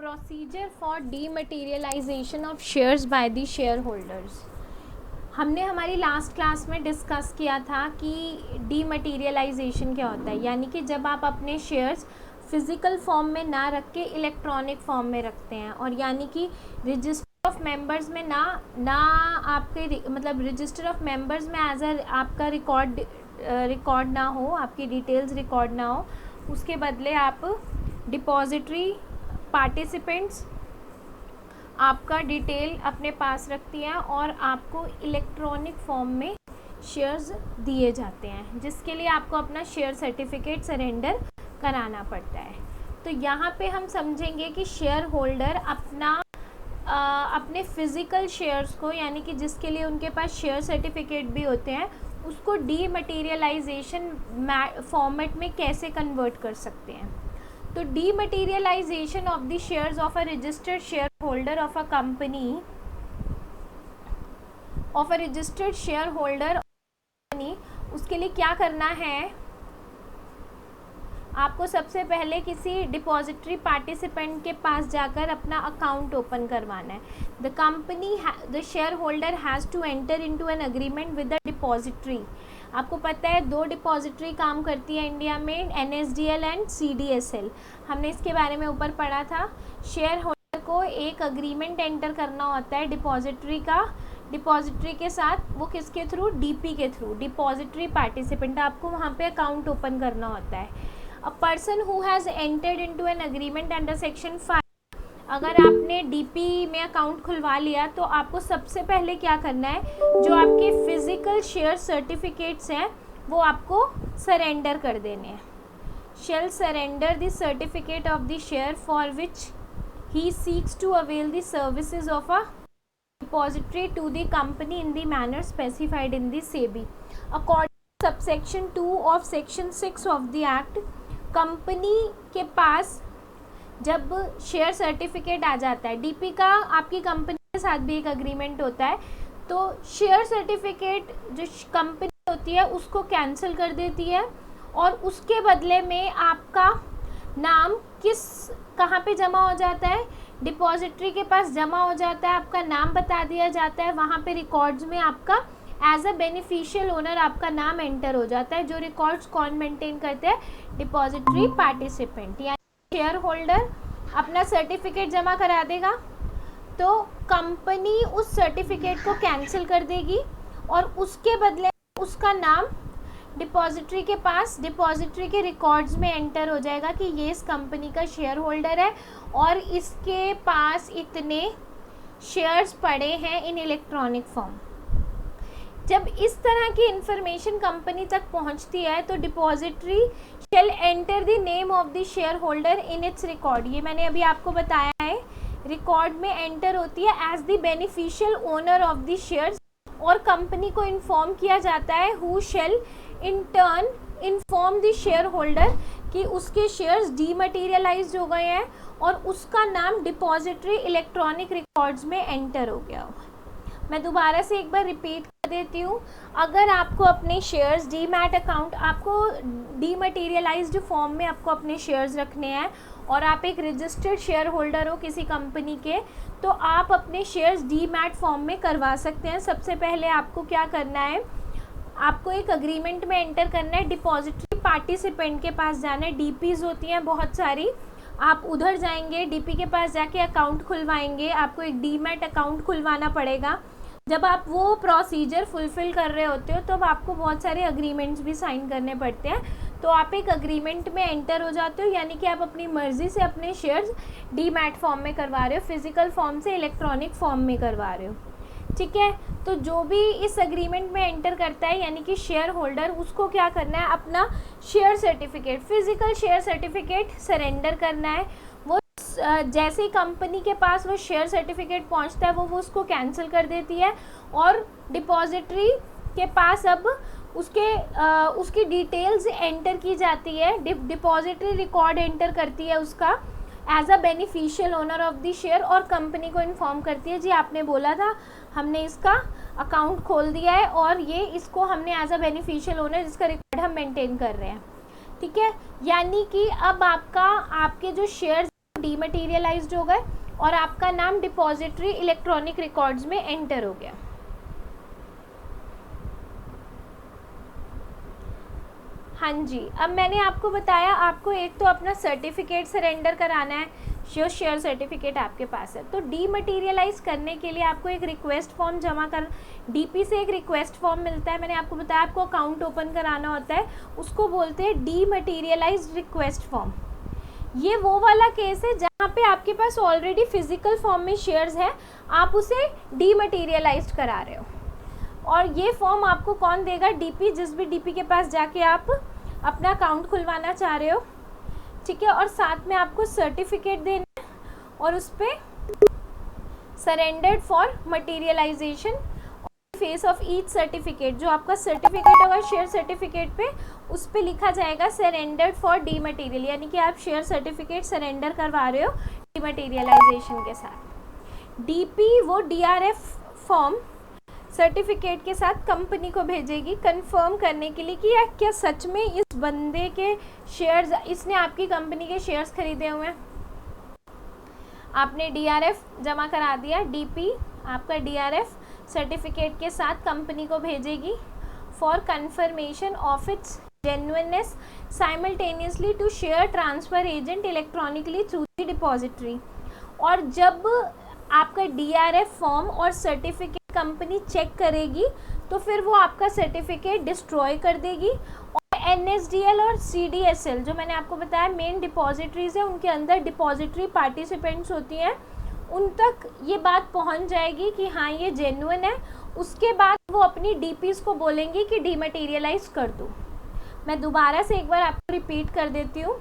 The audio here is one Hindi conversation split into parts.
Procedure for dematerialization of shares by the share holders. हमने हमारी लास्ट क्लास में डिस्कस किया था कि डीमटेरियलाइजेशन क्या होता है, यानी कि जब आप अपने शेयर्स फिज़िकल फॉर्म में ना रख के इलेक्ट्रॉनिक फॉर्म में रखते हैं, और यानी कि रजिस्टर ऑफ मेंबर्स में ना आपके मतलब रजिस्टर ऑफ मेंबर्स में एज अ आपका रिकॉर्ड ना हो, आपकी डिटेल्स रिकॉर्ड ना हो, उसके बदले आप डिपॉजिटरी पार्टिसिपेंट्स आपका डिटेल अपने पास रखती हैं और आपको इलेक्ट्रॉनिक फॉर्म में शेयर्स दिए जाते हैं, जिसके लिए आपको अपना शेयर सर्टिफिकेट सरेंडर कराना पड़ता है। तो यहाँ पे हम समझेंगे कि शेयर होल्डर अपने फिज़िकल शेयर्स को, यानी कि जिसके लिए उनके पास शेयर सर्टिफिकेट भी होते हैं, उसको डीमटेरियलाइजेशन फॉर्मेट में कैसे कन्वर्ट कर सकते हैं। तो dematerialisation of the shares of a registered share holder of a company, उसके लिए क्या करना है, आपको सबसे पहले किसी डिपॉजिटरी पार्टिसिपेंट के पास जाकर अपना अकाउंट ओपन करवाना है। The share holder has to enter into an agreement with the depository. आपको पता है 2 डिपॉजिटरी काम करती है इंडिया में, NSDL एंड CDSL। हमने इसके बारे में ऊपर पढ़ा था। शेयर होल्डर को एक अग्रीमेंट एंटर करना होता है डिपॉजिटरी के साथ। वो किसके थ्रू? DP के थ्रू, डिपॉजिटरी पार्टिसिपेंट। आपको वहाँ पे अकाउंट ओपन करना होता है। A person who has entered into an agreement under section 5, अगर आपने DP में अकाउंट खुलवा लिया तो आपको सबसे पहले क्या करना है, जो आपके फिजिकल शेयर सर्टिफिकेट्स हैं वो आपको सरेंडर कर देने हैं। Shall surrender the certificate of the share for which he seeks to avail the services of a depository to the company in the manner specified in the SEBI according subsection 2 of section 6 of the act. Company के पास जब शेयर सर्टिफिकेट आ जाता है, DP का आपकी कंपनी के साथ भी एक अग्रीमेंट होता है, तो शेयर सर्टिफिकेट जो कंपनी होती है उसको कैंसिल कर देती है, और उसके बदले में आपका नाम कहाँ पे जमा हो जाता है, डिपॉजिटरी के पास जमा हो जाता है। आपका नाम बता दिया जाता है, वहाँ पे रिकॉर्ड्स में आपका एज अ बेनिफिशियल ओनर आपका नाम एंटर हो जाता है। जो रिकॉर्ड्स कौन मेंटेन करते हैं? Depository participant. यानी शेयर होल्डर अपना सर्टिफिकेट जमा करा देगा, तो कंपनी उस सर्टिफिकेट को कैंसिल कर देगी और उसके बदले उसका नाम डिपॉजिटरी के पास, डिपॉजिटरी के रिकॉर्ड्स में एंटर हो जाएगा कि ये इस कंपनी का शेयर होल्डर है और इसके पास इतने शेयर्स पड़े हैं इन इलेक्ट्रॉनिक फॉर्म। जब इस तरह की इंफॉर्मेशन कंपनी तक पहुंचती है तो depository shall enter the name of the share holder in its record. ये मैंने अभी आपको बताया है, रिकॉर्ड में एंटर होती है as the beneficial owner of the shares, और कंपनी को इन्फॉर्म किया जाता है who shall in turn inform the share holder कि उसके शेयर्स डीमटेरियलाइज्ड हो गए हैं और उसका नाम डिपॉजिटरी इलेक्ट्रॉनिक रिकॉर्ड्स में एंटर हो गया हो। मैं दोबारा से एक बार रिपीट कर देती हूँ। अगर आपको अपने शेयर्स डीमैट अकाउंट, आपको डीमटेरियलाइज्ड फॉर्म में आपको अपने शेयर्स रखने हैं और आप एक रजिस्टर्ड शेयर होल्डर हो किसी कंपनी के, तो आप अपने शेयर्स डीमैट फॉर्म में करवा सकते हैं। सबसे पहले आपको क्या करना है, आपको एक अग्रीमेंट में एंटर करना है, डिपॉजिटरी पार्टिसिपेंट के पास जाना है। DPs होती हैं बहुत सारी, आप उधर जाएंगे, DP के पास जाके अकाउंट खुलवाएंगे। आपको एक डीमैट अकाउंट खुलवाना पड़ेगा। जब आप वो प्रोसीजर फुलफ़िल कर रहे होते हो तो आपको बहुत सारे अग्रीमेंट्स भी साइन करने पड़ते हैं, तो आप एक अग्रीमेंट में एंटर हो जाते हो, यानी कि आप अपनी मर्ज़ी से अपने शेयर्स डीमैट फॉर्म में करवा रहे हो, फिज़िकल फॉर्म से इलेक्ट्रॉनिक फॉर्म में करवा रहे हो। ठीक है, तो जो भी इस अग्रीमेंट में एंटर करता है, यानी कि शेयर होल्डर, उसको क्या करना है, अपना share certificate, physical share certificate surrender करना है। वो जैसे ही कंपनी के पास वो शेयर सर्टिफिकेट पहुंचता है, वो उसको कैंसिल कर देती है और डिपॉजिटरी के पास अब उसकी डिटेल्स एंटर की जाती है। डिपॉजिटरी रिकॉर्ड एंटर करती है उसका as a beneficial owner of the share, और कंपनी को इन्फॉर्म करती है, जी आपने बोला था, हमने इसका अकाउंट खोल दिया है और ये इसको हमने एज अ बेनिफिशियल ओनर, इसका रिकॉर्ड हम मेंटेन कर रहे हैं। ठीक है, यानी कि अब आपके जो शेयर्स डीमटेरियलाइज्ड हो गए और आपका नाम डिपॉजिटरी इलेक्ट्रॉनिक रिकॉर्ड्स में एंटर हो गया। हाँ जी, अब मैंने आपको बताया आपको एक तो अपना सर्टिफिकेट सरेंडर कराना है जो शेयर सर्टिफिकेट आपके पास है। तो डीमटेरियलाइज करने के लिए आपको एक रिक्वेस्ट फॉर्म जमा कर, डीपी से एक रिक्वेस्ट फॉर्म मिलता है। मैंने आपको बताया आपको अकाउंट ओपन कराना होता है, उसको बोलते हैं डीमटेरियलाइज रिक्वेस्ट फॉर्म। ये वो वाला केस है जहाँ पे आपके पास ऑलरेडी फिजिकल फॉर्म में शेयर्स हैं, आप उसे डीमटेरियलाइज करा रहे हो, और ये फॉर्म आपको कौन देगा? डीपी, जिस भी डीपी के पास जाके आप अपना अकाउंट खुलवाना चाह रहे हो, ठीक है। और साथ में आपको सर्टिफिकेट देना है और उस पर surrendered for materialization face of each certificate, जो आपका सर्टिफिकेट होगा शेयर सर्टिफिकेट पे, उस पे लिखा जाएगा सरेंडर्ड फॉर डीमटेरियल, यानी कि आप शेयर सर्टिफिकेट सरेंडर करवा रहे हो डीमटेरियलाइजेशन के साथ। डीपी वो डीआरएफ फॉर्म सर्टिफिकेट के साथ कंपनी को भेजेगी कंफर्म करने के लिए कि क्या सच में इस बंदे के शेयर्स, इसने आपकी कंपनी के शेयर्स खरीदे हुए हैं। आपने डीआरएफ जमा करा दिया, डीपी आपका डीआरएफ सर्टिफिकेट के साथ कंपनी को भेजेगी for confirmation of its genuineness simultaneously to share transfer agent electronically through the depository. और जब आपका डीआरएफ फॉर्म और सर्टिफिकेट कंपनी चेक करेगी तो फिर वो आपका सर्टिफिकेट डिस्ट्रॉय कर देगी, और एनएसडीएल और सीडीएसएल जो मैंने आपको बताया मेन डिपॉजिटरीज है, उनके अंदर डिपॉजिटरी पार्टिसिपेंट्स होती हैं, उन तक ये बात पहुंच जाएगी कि हाँ ये जेन्युइन है। उसके बाद वो अपनी डीपीज को बोलेंगी कि डीमटेरियलाइज कर दो। मैं दोबारा से एक बार आपको रिपीट कर देती हूँ।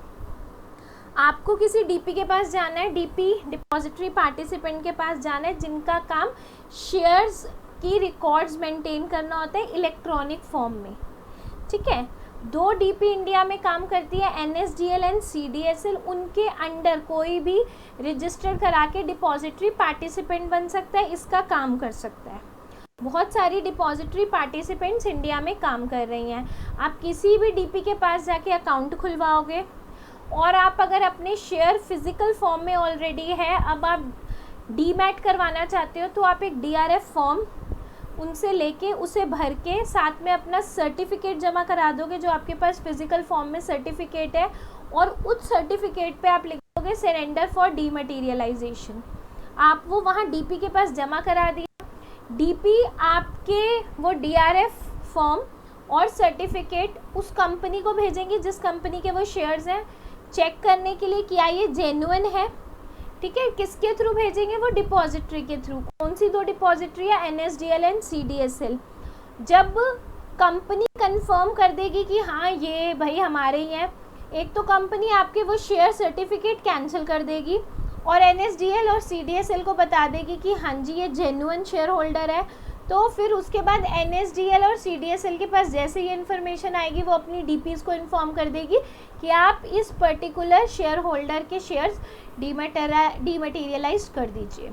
आपको किसी डीपी के पास जाना है, डीपी डिपॉजिटरी पार्टिसिपेंट के पास जाना है जिनका काम शेयर्स की रिकॉर्ड्स मेंटेन करना होता है इलेक्ट्रॉनिक फॉर्म में, ठीक है। दो डीपी इंडिया में काम करती है, एनएसडीएल एंड सीडीएसएल। उनके अंडर कोई भी रजिस्टर करा के डिपॉजिटरी पार्टिसिपेंट बन सकता है, इसका काम कर सकता है। बहुत सारी डिपॉजिटरी पार्टिसिपेंट्स इंडिया में काम कर रही हैं। आप किसी भी डीपी के पास जाके अकाउंट खुलवाओगे, और आप अगर अपने शेयर फिजिकल फॉर्म में ऑलरेडी है, अब आप डीमैट करवाना चाहते हो, तो आप एक डीआरएफ फॉर्म उनसे लेके उसे भर के साथ में अपना सर्टिफिकेट जमा करा दोगे जो आपके पास फिजिकल फॉर्म में सर्टिफिकेट है, और उस सर्टिफिकेट पे आप लिखोगे सरेंडर फॉर डीमटेरियलाइजेशन। आप वो वहाँ डीपी के पास जमा करा दिया, डीपी आपके वो डीआरएफ फॉर्म और सर्टिफिकेट उस कंपनी को भेजेंगे जिस कंपनी के वो शेयर्स हैं, चेक करने के लिए क्या ये जेन्युइन है, ठीक है। किसके थ्रू भेजेंगे? वो डिपॉजिटरी के थ्रू। कौन सी दो डिपॉजिटरी है? NSDL and CDSL. जब कंपनी कंफर्म कर देगी कि हाँ ये भाई हमारे ही हैं, एक तो कंपनी आपके वो शेयर सर्टिफिकेट कैंसिल कर देगी और एनएसडीएल और सीडीएसएल को बता देगी कि हाँ जी ये जेन्युइन शेयर होल्डर है। तो फिर उसके बाद एनएसडीएल और सीडीएसएल के पास जैसे ये इन्फॉर्मेशन आएगी वो अपनी डीपीज को इन्फॉर्म कर देगी कि आप इस पर्टिकुलर शेयर होल्डर के शेयर्स डीमटेरियलाइज कर दीजिए।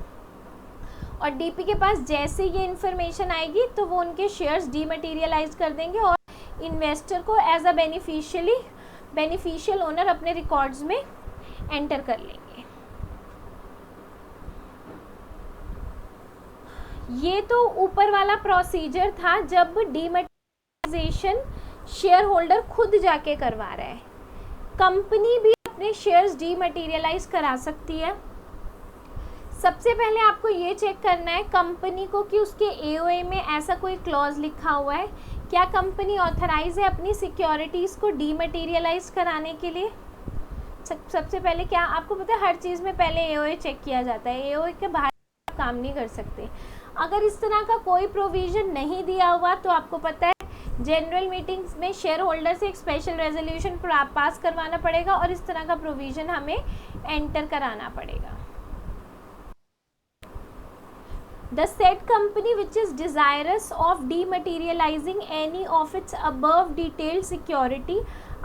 और डीपी के पास जैसे ये इन्फॉर्मेशन आएगी तो वो उनके शेयर्स डीमटेरियलाइज कर देंगे और इन्वेस्टर को एज अ बेनिफिशियल ओनर अपने रिकॉर्ड्स में एंटर कर लेंगे। ये तो ऊपर वाला प्रोसीजर था जब डीमटेरियलाइजेशन शेयर होल्डर खुद जाके करवा रहा है। कंपनी भी अपने शेयर्स डीमटेरियलाइज करा सकती है। सबसे पहले आपको ये चेक करना है कंपनी को कि उसके एओए में ऐसा कोई क्लॉज लिखा हुआ है, क्या कंपनी ऑथराइज है अपनी सिक्योरिटीज़ को डीमटेरियलाइज कराने के लिए। सबसे पहले क्या आपको पता है, हर चीज़ में पहले एओए चेक किया जाता है, एओए के बाहर आप काम नहीं कर सकते। अगर इस तरह का कोई प्रोविज़न नहीं दिया हुआ तो आपको पता है जनरल मीटिंग्स में शेयर होल्डर से एक स्पेशल रेजोल्यूशन पास करवाना पड़ेगा और इस तरह का प्रोविज़न हमें एंटर कराना पड़ेगा। The said company which is desirous of dematerializing any of its above detailed security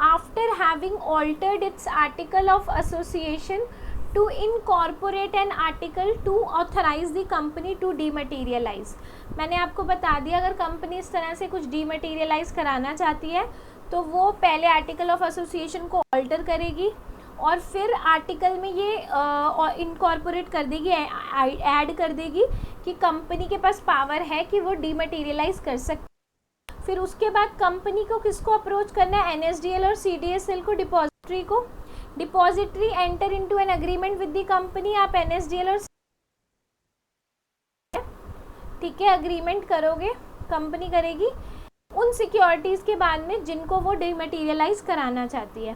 after having altered its article of association to incorporate an article to authorize the company to dematerialize। मैंने आपको बता दिया अगर कंपनी इस तरह से कुछ डीमटेरियलाइज कराना चाहती है तो वो पहले आर्टिकल ऑफ एसोसिएशन को ऑल्टर करेगी और फिर आर्टिकल में ये इनकॉर्पोरेट कर देगी, ऐड कर देगी कि कंपनी के पास पावर है कि वो डीमटेरियलाइज कर सकती। फिर उसके बाद कंपनी को किसको अप्रोच करना है, NSDL और CDSL को, डिपॉजिटरी को। Depository enter into an agreement with the company, आप NSDL और ठीक है अग्रीमेंट करोगे, कंपनी करेगी उन सिक्योरिटीज़ के बाद में जिनको वो डीमटेरियलाइज कराना चाहती है।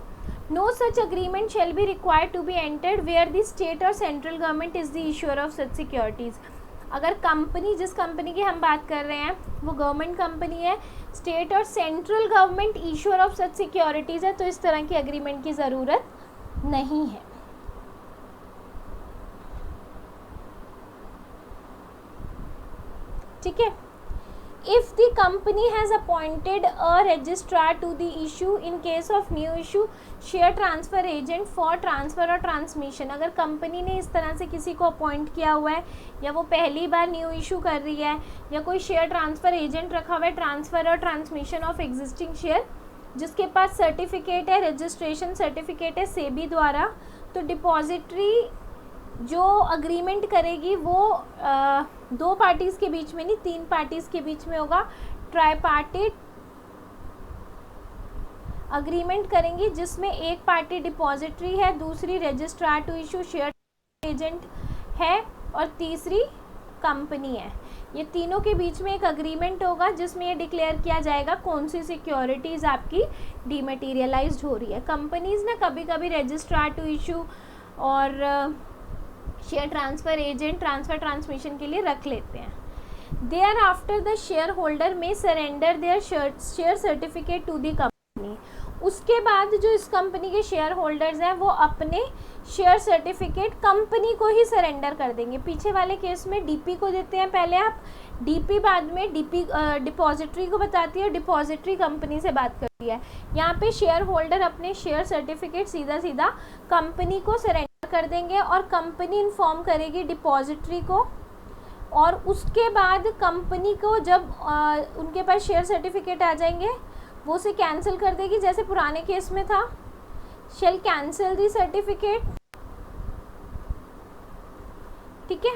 No such agreement shall be required to be entered where the state और central government is the issuer of such securities. अगर कंपनी, जिस कंपनी की हम बात कर रहे हैं वो गवर्नमेंट कंपनी है, स्टेट और central government issuer of such securities है, तो इस तरह की एग्रीमेंट की ज़रूरत नहीं है। ठीक है। If the company has appointed a registrar to the issue in case of new issue, share transfer agent for transfer or transmission, अगर कंपनी ने इस तरह से किसी को अपॉइंट किया हुआ है या वो पहली बार न्यू इशू कर रही है या कोई शेयर ट्रांसफ़र एजेंट रखा हुआ है, ट्रांसफ़र और ट्रांसमिशन ऑफ एग्जिस्टिंग शेयर, जिसके पास सर्टिफिकेट है, रजिस्ट्रेशन सर्टिफिकेट है सेबी द्वारा, तो डिपॉजिटरी जो अग्रीमेंट करेगी वो 2 पार्टीज़ के बीच में नहीं, 3 पार्टीज़ के बीच में होगा। ट्राईपार्टी अग्रीमेंट करेंगी जिसमें एक पार्टी डिपॉजिटरी है, दूसरी registrar to issue share agent है और तीसरी कंपनी है। ये तीनों के बीच में एक अग्रीमेंट होगा जिसमें ये डिक्लेयर किया जाएगा कौन सी सिक्योरिटीज़ आपकी डीमटेरियलाइज्ड हो रही है। कंपनीज़ ना कभी कभी रजिस्ट्रार टू इशू और share transfer agent transfer transmission के लिए रख लेते हैं। Thereafter the share holder में surrender their share certificate to the company, उसके बाद जो इस कंपनी के शेयर होल्डर्स हैं वो अपने शेयर सर्टिफिकेट कंपनी को ही सरेंडर कर देंगे। पीछे वाले केस में डीपी को देते हैं पहले आप, डीपी बाद में डिपॉजिटरी को बताती है, डिपॉजिटरी कंपनी से बात करती है। यहाँ पे शेयर होल्डर अपने शेयर सर्टिफिकेट सीधा सीधा कंपनी को सरेंडर कर देंगे और कंपनी इन्फॉर्म करेगी डिपॉजिटरी को, और उसके बाद कंपनी को जब उनके पास शेयर सर्टिफिकेट आ जाएंगे वो उसे कैंसिल कर देगी, जैसे पुराने केस में था, शेल कैंसिल दी सर्टिफिकेट। ठीक है,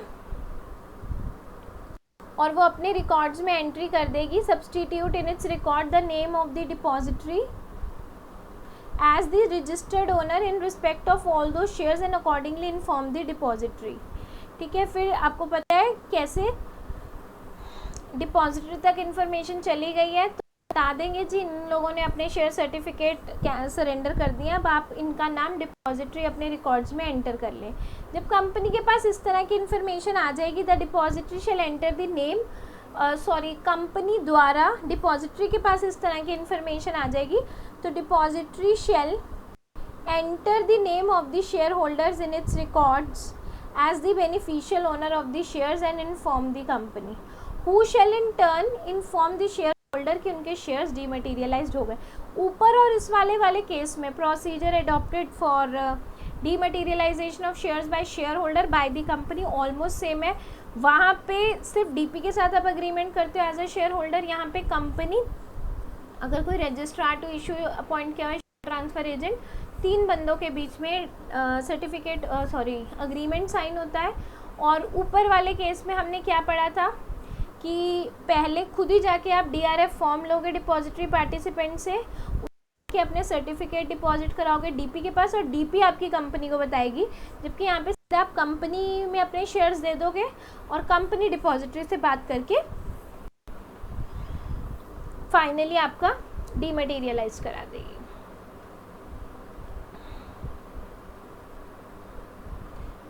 और वो अपने रिकॉर्ड्स में एंट्री कर देगी, substitute in its record the name of the depository as the registered owner in respect of all those shares and accordingly inform the depository। ठीक है, फिर आपको पता है कैसे डिपॉजिटरी तक इन्फॉर्मेशन चली गई है, तो बता देंगे जी इन लोगों ने अपने शेयर सर्टिफिकेट सरेंडर कर दिए, अब आप इनका नाम डिपॉजिटरी अपने रिकॉर्ड्स में एंटर कर लें। जब कंपनी के पास इस तरह की इन्फॉर्मेशन आ जाएगी, the depository shall enter the name, company द्वारा डिपॉजिटरी के पास इस तरह की इन्फॉर्मेशन आ जाएगी तो depository shall enter the name of the shareholders in its records as the beneficial owner of the shares and inform the company, who shall in turn inform the share holder कि उनके शेयर्स डीमटेरियलाइज्ड हो गए। ऊपर और इस वाले केस में procedure adopted for dematerialization of shares by shareholder by the company almost same है। वहाँ पे सिर्फ डीपी के साथ आप अग्रीमेंट करते हो एज अ शेयर होल्डर, यहाँ पे कंपनी अगर कोई रजिस्ट्रार टू इशू अपॉइंट किया है ट्रांसफ़र एजेंट, 3 बंदों के बीच में सर्टिफिकेट अग्रीमेंट साइन होता है। और ऊपर वाले केस में हमने क्या पढ़ा था कि पहले खुद ही जाके आप DRF फॉर्म लोगे डिपॉजिटरी पार्टिसिपेंट से, कि अपने सर्टिफिकेट डिपॉजिट कराओगे डीपी के पास और डीपी आपकी कंपनी को बताएगी, जबकि यहाँ पे आप कंपनी में अपने शेयर्स दे दोगे और कंपनी डिपॉजिटरी से बात करके फाइनली आपका डीमटेरियलाइज करा देगी।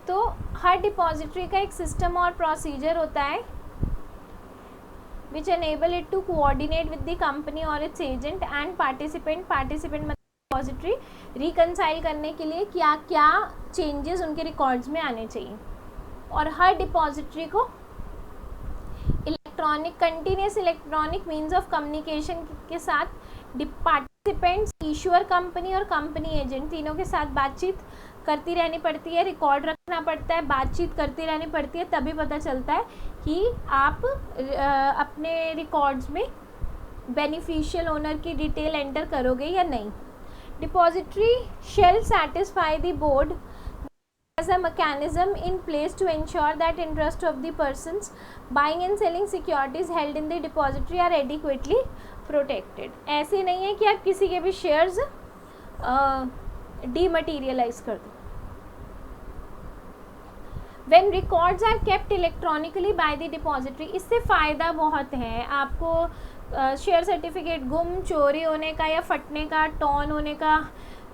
तो हर डिपॉजिटरी का एक सिस्टम और प्रोसीजर होता है which enable it to coordinate with the company or its agent and participant मतलब डिपॉजिटरी रिकनसाइल करने के लिए क्या क्या चेंजेस उनके रिकॉर्ड्स में आने चाहिए। और हर डिपॉजिटरी को continuous electronic means of communication के साथ पार्टिसिपेंट्स, इशूअर कंपनी और कंपनी एजेंट तीनों के साथ बातचीत करती रहनी पड़ती है, रिकॉर्ड रखना पड़ता है, बातचीत करती रहनी पड़ती है, तभी पता चलता है कि आप अपने रिकॉर्ड्स में बेनिफिशियल ओनर की डिटेल एंटर करोगे या नहीं। Depository shall satisfy the board as a mechanism in place to ensure that interest of the persons buying and selling securities held in the depository are adequately protected. ऐसे नहीं है कि आप किसी के भी शेयर्स डीमटीरियलाइज कर दो. When records are kept electronically by the depository, इससे फ़ायदा बहुत है आपको. शेयर सर्टिफिकेट गुम, चोरी होने का या फटने का, टॉन होने का,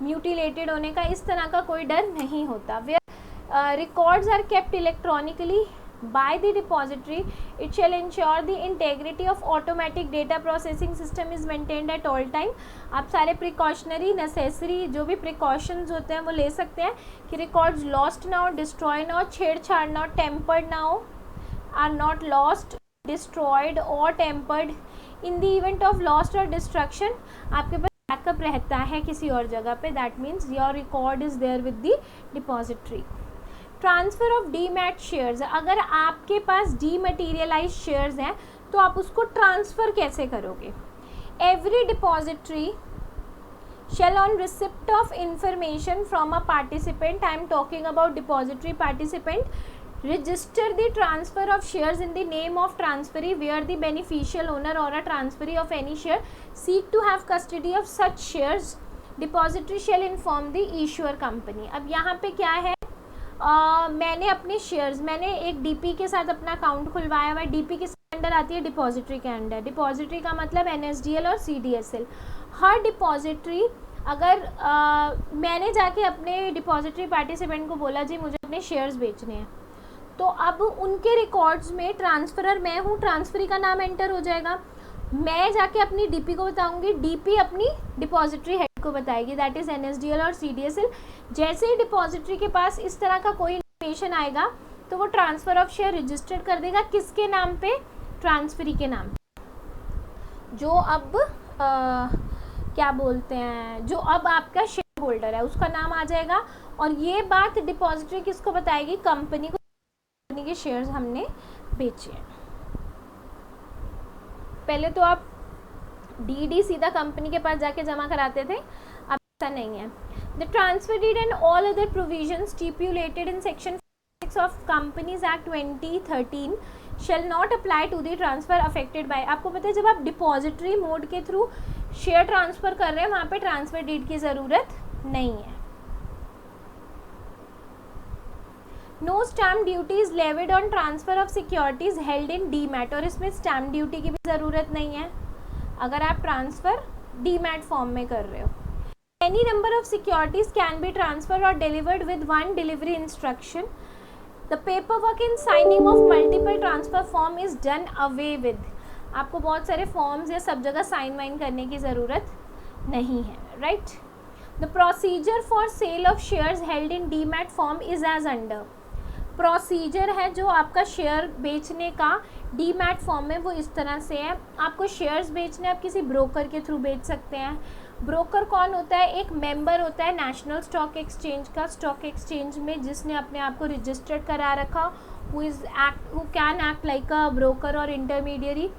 म्यूटिलेटेड होने का, इस तरह का कोई डर नहीं होता. Records are kept electronically by the depository, it shall ensure the integrity of automatic data processing system is maintained at all time. आप सारे प्रिकॉशनरी नेसेसरी जो भी प्रिकॉशंस होते हैं वो ले सकते हैं कि रिकॉर्ड्स लॉस्ट ना हो, डिस्ट्रॉय ना हो, छेड़छाड़ ना हो, टेम्पर्ड ना हो, आर नॉट लॉस्ट, डिस्ट्रॉयड और tampered. In the event of lost और डिस्ट्रक्शन आपके पास बैकअप रहता है किसी और जगह पे. That means your record is there with the depository. Transfer of demat shares, अगर आपके पास डीमटीरियलाइज शेयर्स हैं तो आप उसको ट्रांसफ़र कैसे करोगे. Every depository shall on receipt of information from a participant, I am talking about depository participant, register the transfer of shares in the name of transferee where the beneficial owner or a transferee of any share seek to have custody of such shares. Depository shall inform the issuer company. अब यहाँ पे क्या है, मैंने अपने शेयर्स, मैंने एक डीपी के साथ अपना अकाउंट खुलवाया हुआ है. डीपी किसके अंडर आती है, डिपॉजिटरी के अंडर. डिपॉजिटरी का मतलब एनएसडीएल और सीडीएसएल. हर डिपॉजिटरी अगर मैंने जाके अपने डिपॉजिटरी पार्टिसिपेंट को बोला जी मुझे अपने शेयर्स बेचने हैं, तो अब उनके रिकॉर्ड्स में ट्रांसफरर मैं हूँ, ट्रांसफरी का नाम एंटर हो जाएगा. मैं जाके अपनी डीपी को बताऊंगी, डीपी अपनी डिपॉजिटरी हेड को बताएगी, दैट इज़ एनएसडीएल और सीडीएसएल. जैसे ही डिपॉजिटरी के पास इस तरह का कोई इन्फॉर्मेशन आएगा तो वो ट्रांसफ़र ऑफ शेयर रजिस्टर्ड कर देगा. किसके नाम पे, ट्रांसफरी के नाम पे, जो अब क्या बोलते हैं, जो अब आपका शेयर होल्डर है उसका नाम आ जाएगा. और ये बात डिपॉजिटरी किसको बताएगी, कंपनी को. कंपनी के शेयर्स हमने बेचे हैं. पहले तो आप डीडी सीधा कंपनी के पास जाके जमा कराते थे, अब ऐसा नहीं है. The transfer deed and all other provisions stipulated in section 6 of companies act 2013 shall not apply to the transfer affected by. आपको पता है जब आप डिपॉजिटरी मोड के थ्रू शेयर ट्रांसफ़र कर रहे हैं वहाँ पे ट्रांसफ़र डीड की ज़रूरत नहीं है. No stamp duty is levied on transfer of securities held in demat. और इसमें स्टैम्प ड्यूटी की भी ज़रूरत नहीं है अगर आप ट्रांसफ़र डीमैट फॉर्म में कर रहे हो. Any number of securities can be transfer और delivered with one delivery instruction. The paper work in signing of multiple transfer form is done away with. आपको बहुत सारे फॉर्म्स या सब जगह साइन वाइन करने की ज़रूरत नहीं है. Right. The procedure for sale of shares held in demat form is as under. Procedure है जो आपका शेयर बेचने का डीमैट फॉर्म में वो इस तरह से है. आपको शेयर्स बेचने आप किसी ब्रोकर के थ्रू बेच सकते हैं. ब्रोकर कौन होता है, एक मेंबर होता है नेशनल स्टॉक एक्सचेंज का, स्टॉक एक्सचेंज में जिसने अपने आप को रजिस्टर्ड करा रखा, who can act like a broker और intermediary.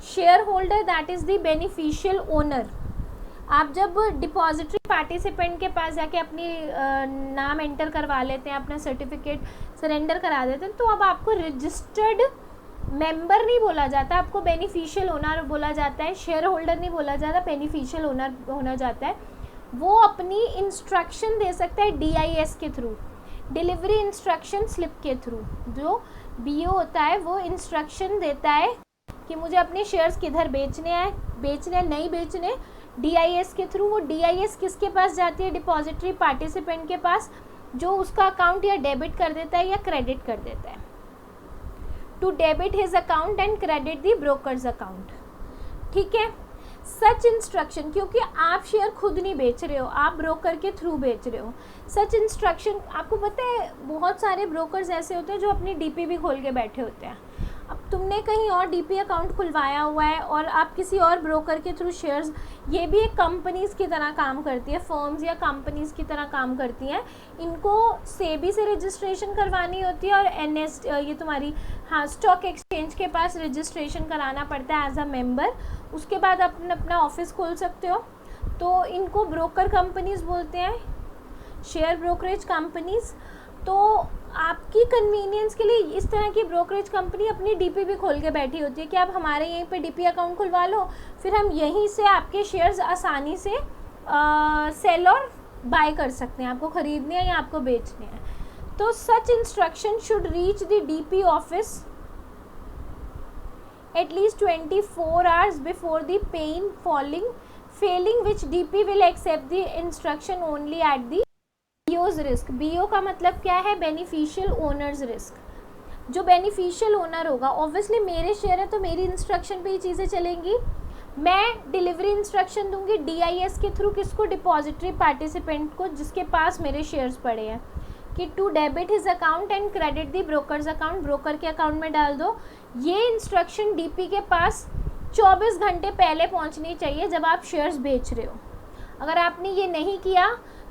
Share holder that is the beneficial owner. आप जब डिपॉजिटरी पार्टिसिपेंट के पास जाके अपनी नाम एंटर करवा लेते हैं, अपना सर्टिफिकेट सरेंडर करा देते हैं, तो अब आपको रजिस्टर्ड मेंबर नहीं बोला जाता, आपको बेनिफिशियल ओनर बोला जाता है. शेयर होल्डर नहीं बोला जाता, बेनिफिशियल ओनर होना जाता है. वो अपनी इंस्ट्रक्शन दे सकता है DIS के थ्रू, डिलीवरी इंस्ट्रक्शन स्लिप के थ्रू. जो BO होता है वो इंस्ट्रक्शन देता है कि मुझे अपने शेयर्स किधर बेचने हैं, नहीं बेचने. DIS के थ्रू, वो DIS किसके पास जाती है, डिपॉजिटरी पार्टिसिपेंट के पास, जो उसका अकाउंट या डेबिट कर देता है या क्रेडिट कर देता है. To debit his account and credit the brokers account. ठीक है. सच इंस्ट्रक्शन, क्योंकि आप शेयर खुद नहीं बेच रहे हो, आप ब्रोकर के थ्रू बेच रहे हो. सच इंस्ट्रक्शन, आपको पता है बहुत सारे ब्रोकर्स ऐसे होते हैं जो अपनी DP भी खोल के बैठे होते हैं. अब तुमने कहीं और DP अकाउंट खुलवाया हुआ है और आप किसी और ब्रोकर के थ्रू शेयर्स, ये भी एक कंपनीज़ की तरह काम करती है, फर्म्स या कंपनीज़ की तरह काम करती हैं. इनको सेबी से रजिस्ट्रेशन करवानी होती है और ये तुम्हारी स्टॉक एक्सचेंज के पास रजिस्ट्रेशन कराना पड़ता है एज अ मेंबर. उसके बाद आप अपना ऑफिस खोल सकते हो. तो इनको ब्रोकर कंपनीज बोलते हैं, शेयर ब्रोकरेज कंपनीज। तो आपकी कन्वीनियंस के लिए इस तरह की ब्रोकरेज कंपनी अपनी डीपी भी खोल के बैठी होती है कि आप हमारे यहीं पे डीपी अकाउंट खुलवा लो, फिर हम यहीं से आपके शेयर्स आसानी से सेल और बाय कर सकते हैं, आपको ख़रीदने हैं या आपको बेचने हैं। तो such instruction should reach the DP office at least 24 hours before the paying failing which DP will accept the instruction only at the BO's risk। BO का मतलब क्या है? Beneficial owners risk. जो बेनिफिशियल ओनर होगा, ऑब्वियसली मेरे शेयर है तो मेरी इंस्ट्रक्शन पे ही चीज़ें चलेंगी। मैं डिलीवरी इंस्ट्रक्शन दूंगी DIS के थ्रू, किसको? डिपॉजिटरी पार्टिसिपेंट को, जिसके पास मेरे शेयर्स पड़े हैं, कि to debit his account and credit the brokers account, broker के अकाउंट में डाल दो। ये इंस्ट्रक्शन डीपी के पास 24 घंटे पहले पहुंचनी चाहिए जब आप शेयर्स बेच रहे हो। अगर आपने ये नहीं किया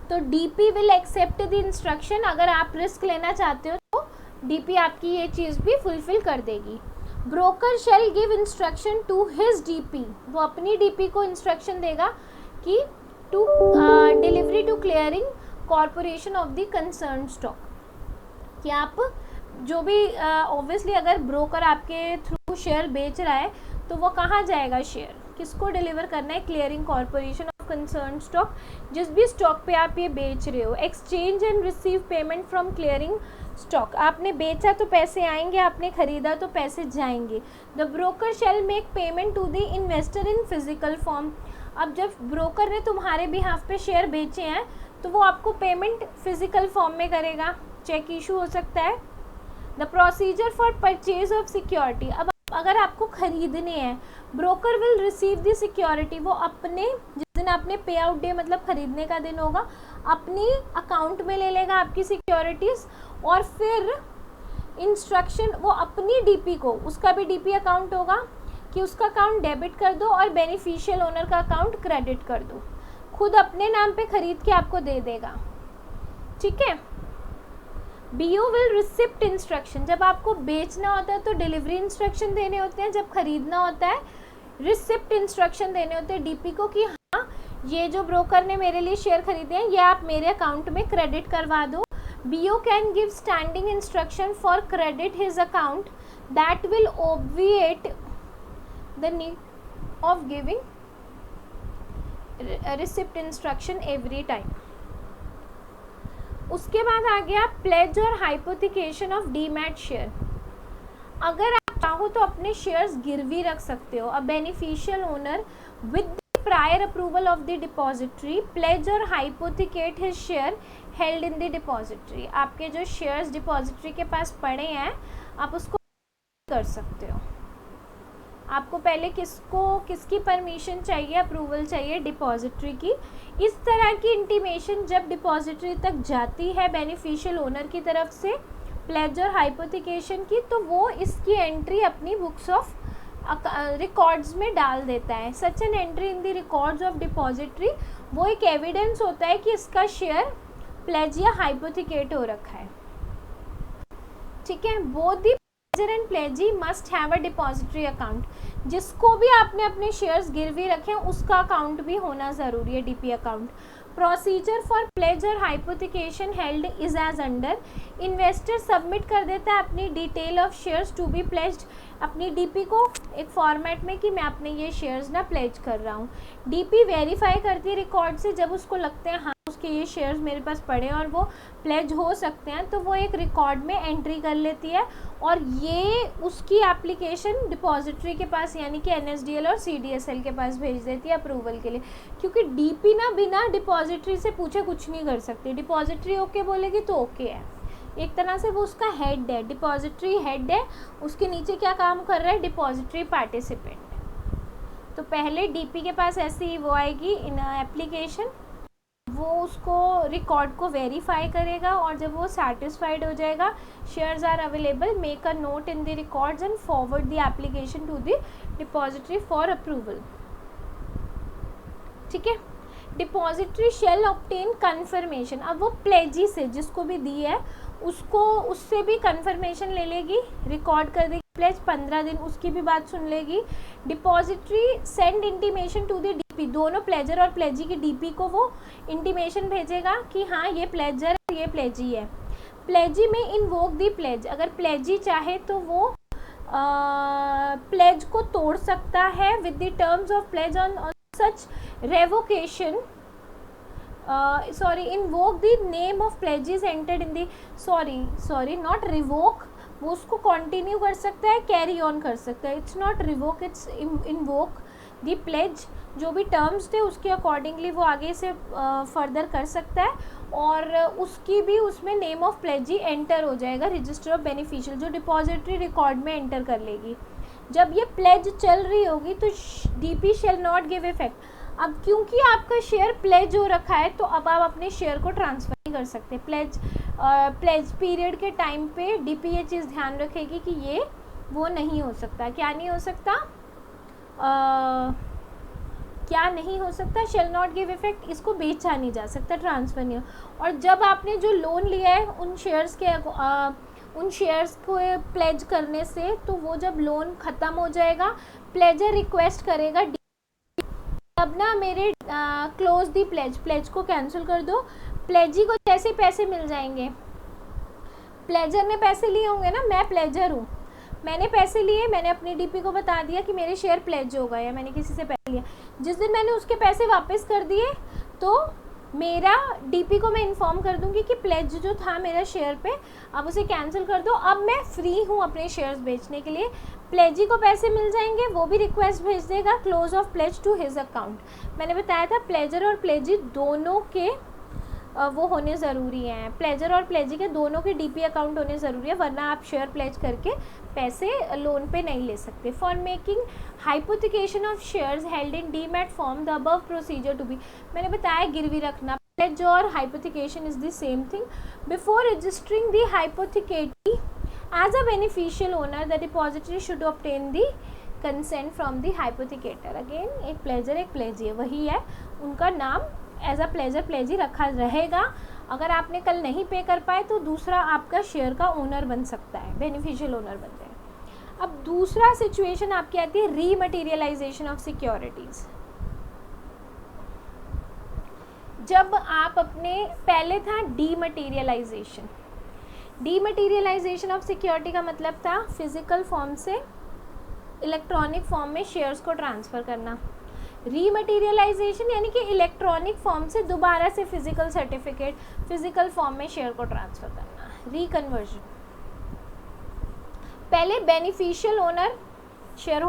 तो DP will accept the instruction. अगर आप रिस्क लेना चाहते हो तो डीपी आपकी ये चीज़ भी फुलफिल कर देगी। Broker shall give instruction to his DP, वो अपनी डीपी को इंस्ट्रक्शन देगा कि to delivery to clearing corporation of the concern stock, कि आप जो भी ऑब्वियसली अगर ब्रोकर आपके थ्रू शेयर बेच रहा है तो वो कहाँ जाएगा? शेयर किसको डिलीवर करना है? Clearing corporation of concern stock, जिस भी स्टॉक पे आप ये बेच रहे हो। Exchange and receive payment from clearing stock, आपने बेचा तो पैसे आएंगे, आपने खरीदा तो पैसे जाएंगे। The broker shall make payment to the investor in physical form. अब जब ब्रोकर ने तुम्हारे बिहाफ पे शेयर बेचे हैं तो वो आपको पेमेंट फिजिकल फॉर्म में करेगा, चेक इशू हो सकता है। The procedure for purchase of security, अब अगर आपको खरीदने हैं, broker will receive the security, वो अपने जिस दिन आपने पे आउट डे मतलब खरीदने का दिन होगा, अपनी अकाउंट में ले लेगा आपकी सिक्योरिटीज़, और फिर इंस्ट्रक्शन वो अपनी डीपी को, उसका भी डीपी अकाउंट होगा, कि उसका अकाउंट डेबिट कर दो और बेनिफिशियल ओनर का अकाउंट क्रेडिट कर दो। खुद अपने नाम पे खरीद के आपको दे देगा, ठीक है। BO विल रिसिप्ट इंस्ट्रक्शन, जब आपको बेचना होता है तो डिलीवरी इंस्ट्रक्शन देने होते हैं, जब खरीदना होता है रिसिप्ट इंस्ट्रक्शन देने होते हैं डीपी को, कि हाँ ये जो ब्रोकर ने मेरे लिए शेयर खरीदे हैं ये आप मेरे अकाउंट में क्रेडिट करवा दो। BO can give standing instruction for credit his account that will obviate the need of giving receipt instruction every time. उसके बाद आ गया प्लेज और हाइपोथिकेशन ऑफ डीमैट शेयर। अगर आप चाहो तो अपने शेयर्स गिरवी रख सकते हो। A beneficial owner with prior approval of the depository pledge और hypothecate his share held in the depository. आपके जो शेयर्स डिपॉजिटरी के पास पड़े हैं आप उसको कर सकते हो। आपको पहले किसकी परमिशन चाहिए? अप्रूवल चाहिए डिपॉजिटरी की। इस तरह की इंटीमेशन जब डिपॉजिटरी तक जाती है बेनिफिशियल ओनर की तरफ से प्लेज और हाइपोथिकेशन की, तो वो इसकी एंट्री अपनी बुक्स ऑफ रिकॉर्ड्स में डाल देता है। Such an entry in the records of depository, वो एक एविडेंस होता है कि इसका शेयर प्लेज या हाइपोथिकेट हो रखा है, ठीक है। Both the pleasure and प्लेजी must have a depository account. जिसको भी आपने अपने शेयर्स गिरवी रखे हैं उसका अकाउंट भी होना ज़रूरी है, DP account. Procedure for pledge और hypothecation held is as under. Investor submit कर देता है अपनी detail of shares to be pledged, अपनी डीपी को एक फॉर्मेट में कि मैं अपने ये शेयर्स ना प्लेज कर रहा हूँ। डीपी वेरीफाई करती है रिकॉर्ड से, जब उसको लगते हैं हाँ उसके ये शेयर्स मेरे पास पड़े हैं और वो प्लेज हो सकते हैं, तो वो एक रिकॉर्ड में एंट्री कर लेती है और ये उसकी एप्लीकेशन डिपॉजिटरी के पास यानी कि NSDL और CDSL के पास भेज देती है अप्रूवल के लिए। क्योंकि डीपी ना बिना डिपॉजिटरी से पूछे कुछ नहीं कर सकती। डिपॉजिटरी ओके बोलेगी तो ओके है, एक तरह से वो उसका हेड है, डिपॉजिटरी हेड है। उसके नीचे क्या काम कर रहा है? Depository participant. तो पहले डीपी के पास ऐसी वो आएगी इन एप्लीकेशन, वो उसको रिकॉर्ड को वेरीफाई करेगा और जब वो सेटिस्फाइड हो जाएगा shares are available, make a note in the records and forward the application to the depository for approval, ठीक है। Depository shall obtain confirmation. अब वो प्लेजी से जिसको भी दी है उसको उससे भी कन्फर्मेशन ले लेगी, रिकॉर्ड कर देगी प्लेज, 15 दिन उसकी भी बात सुन लेगी। Depository send intimation to the DP, दोनों प्लेजर और प्लेजी की डीपी को वो इंटीमेशन भेजेगा कि हाँ ये प्लेजर है, ये प्लेजी है। प्लेजी में इन्वोक दी प्लेज, अगर प्लेजी चाहे तो वो प्लेज को तोड़ सकता है with the terms of pledge on such revocation, invoke the name of pledges entered in the, not revoke, वो उसको कंटिन्यू कर सकता है, कैरी ऑन कर सकता है। It's not revoke, it's invoke the pledge, जो भी टर्म्स थे उसके अकॉर्डिंगली वो आगे से फर्दर कर सकता है, और उसकी भी उसमें नेम ऑफ प्लेजी एंटर हो जाएगा रजिस्टर ऑफ बेनिफिशियल, जो डिपॉजिटरी रिकॉर्ड में एंटर कर लेगी। जब ये प्लेज चल रही होगी तो DP shall not give effect. अब क्योंकि आपका शेयर प्लेज हो रखा है तो अब आप अपने शेयर को ट्रांसफ़र नहीं कर सकते। प्लेज पीरियड के टाइम पे डीपी ये चीज़ ध्यान रखेगी कि ये वो नहीं हो सकता। क्या नहीं हो सकता? क्या नहीं हो सकता? शेल नॉट गिव इफेक्ट, इसको बेचा नहीं जा सकता, ट्रांसफ़र नहीं हो। और जब आपने जो लोन लिया है उन शेयर्स को प्लेज करने से, तो वो जब लोन ख़त्म हो जाएगा प्लेजर रिक्वेस्ट करेगा तब ना मेरे क्लोज दी प्लेज को कैंसिल कर दो। प्लेजी को जैसे पैसे मिल जाएंगे, प्लेजर ने पैसे लिए होंगे ना, मैं प्लेजर हूँ, मैंने पैसे लिए, मैंने अपनी डीपी को बता दिया कि मेरे शेयर प्लेज हो गए, मैंने किसी से पैसे लिए। जिस दिन मैंने उसके पैसे वापस कर दिए तो मेरा डीपी को मैं इन्फॉर्म कर दूंगी कि प्लेज जो था मेरा शेयर पे, अब उसे कैंसिल कर दो, अब मैं फ्री हूँ अपने शेयर्स बेचने के लिए। प्लेजी को पैसे मिल जाएंगे, वो भी रिक्वेस्ट भेज देगा close of pledge to his account. मैंने बताया था प्लेजर और प्लेजी दोनों के वो होने ज़रूरी हैं, प्लेजर और प्लेजी के दोनों के डीपी अकाउंट होने ज़रूरी है, वरना आप शेयर प्लेज करके पैसे लोन पे नहीं ले सकते। For making hypothecation of shares held in demat form the above procedure to be, मैंने बताया गिरवी रखना, प्लेज और hypothecation is the same thing. Before registering the hypothecatee as a beneficial owner the depository should obtain the consent from the hypothecator. Again एक प्लेजर एक प्लेजी है, वही है, उनका नाम एज अ प्लेजर प्लेजी रखा रहेगा। अगर आपने कल नहीं पे कर पाए तो दूसरा आपका शेयर का ओनर बन सकता है, बेनिफिशियल ओनर बन जाए। अब दूसरा सिचुएशन आपकी आती है रीमटेरियलाइजेशन ऑफ सिक्योरिटीज़। जब आप अपने, पहले था डीमटेरियलाइजेशन, डीमटेरियलाइजेशन ऑफ सिक्योरिटी का मतलब था फिजिकल फॉर्म से इलेक्ट्रॉनिक फॉर्म में शेयर्स को ट्रांसफ़र करना। रीमटेरियलाइजेशन यानी कि इलेक्ट्रॉनिक फॉर्म से दोबारा से फिजिकल सर्टिफिकेट, फिजिकल फॉर्म में शेयर को ट्रांसफ़र करना, रिकन्वर्जन। पहले बेनिफिशियल ओनर शेयर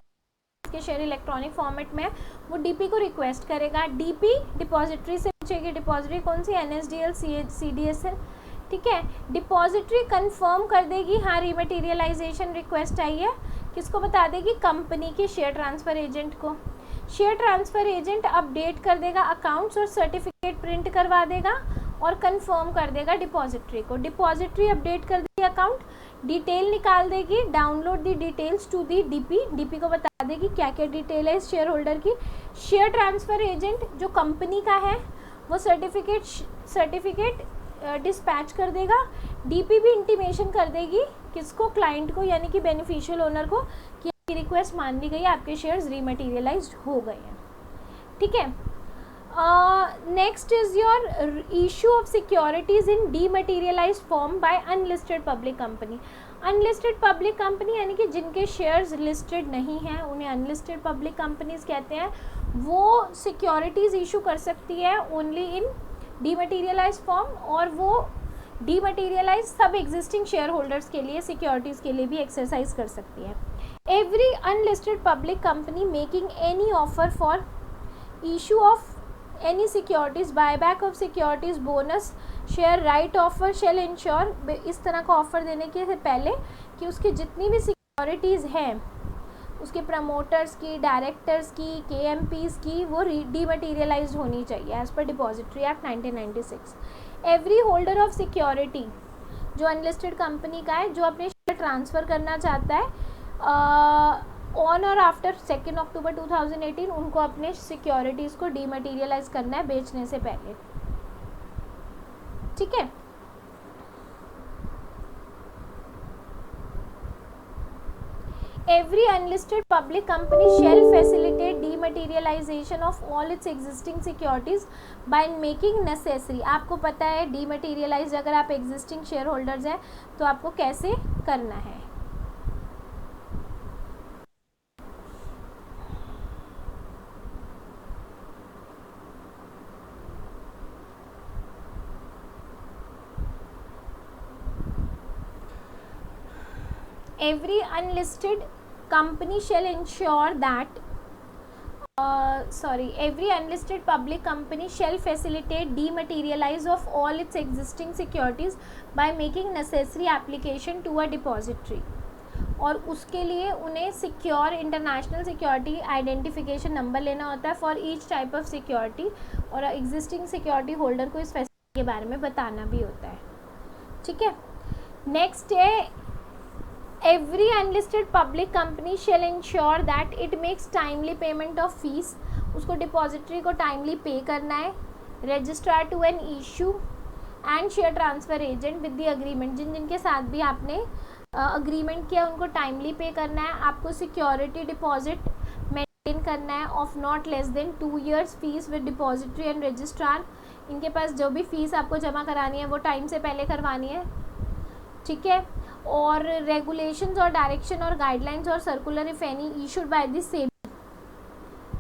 के शेयर इलेक्ट्रॉनिक फॉर्मेट में, वो डीपी को रिक्वेस्ट करेगा, डीपी डिपॉजिटरी से पूछेगी, डिपॉजिटरी कौन सी, एनएसडीएल, सीडीएसएल, ठीक है। डिपॉजिटरी कंफर्म कर देगी हाँ रीमटेरियलाइजेशन रिक्वेस्ट आई है, किसको बता देगी, कंपनी के शेयर ट्रांसफ़र एजेंट को। शेयर ट्रांसफ़र एजेंट अपडेट कर देगा अकाउंट्स और सर्टिफिकेट प्रिंट करवा देगा और कंफर्म कर देगा डिपॉजिटरी को। डिपॉजिटरी अपडेट कर देगी अकाउंट, डिटेल निकाल देगी, download the details to the DP, DP को बता देगी क्या क्या डिटेल है इस शेयर होल्डर की। शेयर ट्रांसफ़र एजेंट जो कंपनी का है वो सर्टिफिकेट डिस्पैच कर देगा, डीपी भी इंटीमेशन कर देगी किसको, क्लाइंट को, यानी कि बेनिफिशियल ओनर को, कि आपकी रिक्वेस्ट मान ली गई, आपके शेयर्स रीमटेरियलाइज्ड हो गए हैं, ठीक है। Next is your issue of securities in dematerialised form by unlisted public company. Unlisted public company यानी कि जिनके शेयर्स लिस्टेड नहीं हैं उन्हें अनलिस्टेड पब्लिक कंपनीज कहते हैं। वो सिक्योरिटीज़ इशू कर सकती है ओनली इन डीमटेरियलाइज्ड फॉर्म, और वो डीमटेरियलाइज सब एग्जिस्टिंग शेयर होल्डर्स के लिए, सिक्योरिटीज़ के लिए भी एक्सरसाइज कर सकती है। Every unlisted public company making any offer for issue of any securities, buyback of securities, bonus, share right offer shall ensure, इस तरह का ऑफर देने के पहले कि उसकी जितनी भी सिक्योरिटीज़ हैं, उसके प्रमोटर्स की, डायरेक्टर्स की, केएमपीज़ की, वो डीमटेरियलाइज्ड होनी चाहिए as per depository act 1996। Every holder of security जो अनलिस्टेड कंपनी का है, जो अपने शेयर ट्रांसफ़र करना चाहता है ऑन और आफ्टर 2 अक्टूबर 2018, उनको अपने सिक्योरिटीज़ को डीमटेरियलाइज करना है बेचने से पहले, ठीक है। Every unlisted public company shall facilitate dematerialization of all its existing securities by making necessary. आपको पता है dematerialize अगर आप existing shareholders हैं तो आपको कैसे करना है. Every unlisted company shall ensure that every unlisted public company shall facilitate dematerialize of all its existing securities by making necessary application to a depository. और उसके लिए उन्हें secure international security identification number लेना होता है for each type of security, और एग्जिस्टिंग सिक्योरिटी होल्डर को इस फैसिलिटी के बारे में बताना भी होता है. ठीक है. नेक्स्ट है every unlisted public company shall ensure that it makes timely payment of fees. उसको डिपॉजिटरी को टाइमली पे करना है. Registrar to an issue and share transfer agent with the agreement. जिन जिनके साथ भी आपने अग्रीमेंट किया उनको टाइमली पे करना है. आपको सिक्योरिटी डिपॉजिट मेंटेन करना है of not less than 2 years fees with depository and registrar. इनके पास जो भी फीस आपको जमा करानी है वो टाइम से पहले करवानी है. ठीक है. और रेगुलेशंस और डायरेक्शन और गाइडलाइंस और circular if any issued by the SEBI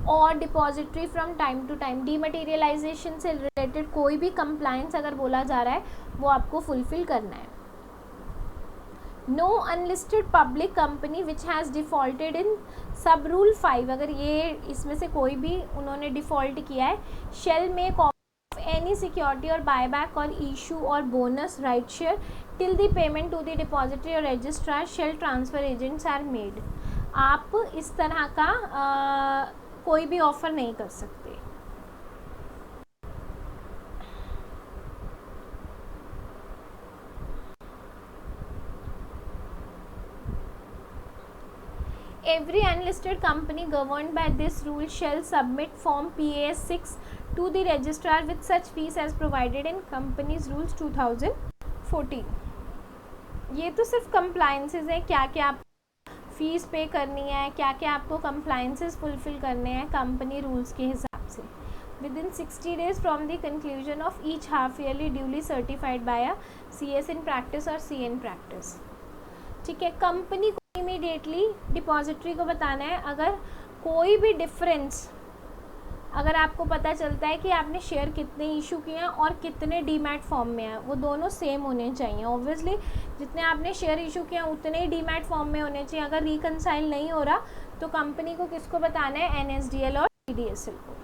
और depository from time to time. Dematerialization से रिलेटेड कोई भी कंप्लायंस अगर बोला जा रहा है वो आपको फुलफिल करना है. No unlisted public company which has defaulted in sub rule 5, अगर ये इसमें से कोई भी उन्होंने डिफ़ॉल्ट किया है, shell make any security or buyback or issue or bonus right share till the payment to the depository or registrar shall transfer agents are made. आप इस तरह का कोई भी ऑफर नहीं कर सकते. Every unlisted company governed by this rule shall submit form PAS 6 to the registrar with such fees as provided in Companies Rules 2014. ये तो सिर्फ कंप्लायंसेस है, क्या क्या आप फीस पे करनी है, क्या क्या आपको कंप्लायंसेस फुलफिल करने हैं कंपनी रूल्स के हिसाब से. With in 60 days from the conclusion of each half yearly duly certified by a CS in practice और CA इन प्रैक्टिस. ठीक है. कंपनी को इमीडिएटली डिपॉजिटरी को बताना है अगर कोई भी डिफरेंस, अगर आपको पता चलता है कि आपने शेयर कितने इशू किए हैं और कितने डीमैट फॉर्म में हैं, वो दोनों सेम होने चाहिए. ऑब्वियसली जितने आपने शेयर इशू किए हैं उतने ही डीमैट फॉर्म में होने चाहिए. अगर रिकनसाइल नहीं हो रहा तो कंपनी को किसको बताना है? NSDL और CDSL को.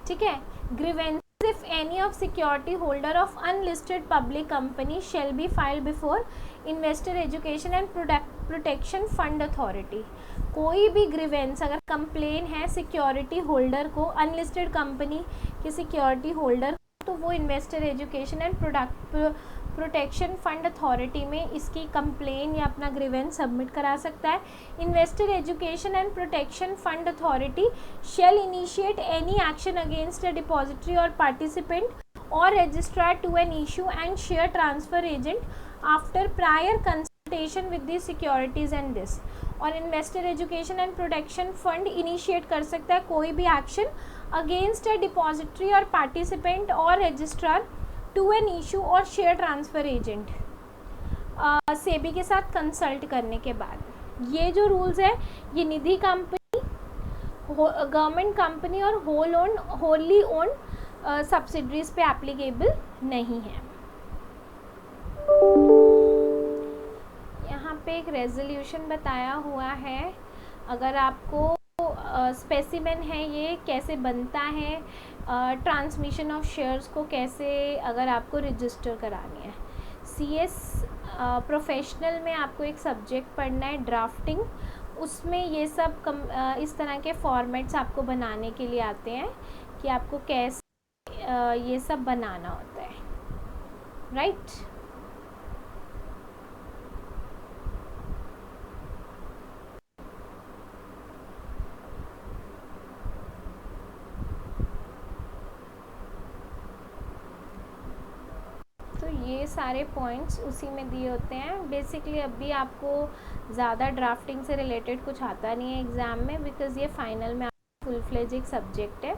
ठीक है. Grievance if any of security holder of unlisted public company shall be filed before investor education and protection fund authority. कोई भी ग्रीवेंस अगर कंप्लेन है सिक्योरिटी होल्डर को, अनलिस्टेड कंपनी के सिक्योरिटी होल्डर, तो वो investor education and protection fund authority में इसकी कंप्लेन या अपना ग्रीवेंस सबमिट करा सकता है. Investor education and protection fund authority shall initiate any action against a depository और पार्टिसिपेंट और registrar to an issue and share transfer agent after prior consultation with the securities and this. और investor education and protection fund initiate कर सकता है कोई भी एक्शन अगेंस्ट अ डिपॉजिटरी और पार्टिसिपेंट और रजिस्ट्रार टू एन इशू और शेयर ट्रांसफ़र एजेंट सेबी के साथ कंसल्ट करने के बाद. ये जो रूल्स है ये निधि कंपनी, गवर्नमेंट कंपनी और होली ओन सब्सिडरीज पे एप्लीकेबल नहीं है. यहाँ पे एक रेजोल्यूशन बताया हुआ है. अगर आपको स्पेसिमेन है ये कैसे बनता है, ट्रांसमिशन ऑफ शेयर्स को कैसे अगर आपको रजिस्टर करानी है. CS प्रोफेशनल में आपको एक सब्जेक्ट पढ़ना है ड्राफ्टिंग. उसमें ये सब इस तरह के फॉर्मेट्स आपको बनाने के लिए आते हैं कि आपको कैसे ये सब बनाना होता है. राइट. ये सारे पॉइंट्स उसी में दिए होते हैं। बेसिकली अभी आपको ज़्यादा ड्राफ्टिंग से रिलेटेड कुछ आता नहीं है एग्ज़ाम में, बिकॉज़ ये फाइनल में फुल फ्लेज एक सब्जेक्ट है।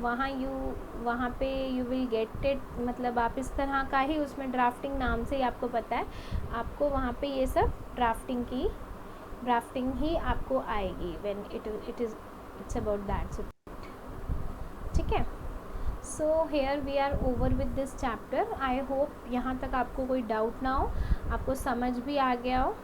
वहाँ पे यू विल गेट इट, मतलब आप इस तरह का ही, उसमें ड्राफ्टिंग नाम से ही आपको पता है, आपको वहाँ पे ये सब ड्राफ्टिंग ही आपको आएगी when it's about that subject. ठीक है, so here we are over with this chapter. I hope यहाँ तक आपको कोई डाउट ना हो, आपको समझ भी आ गया हो।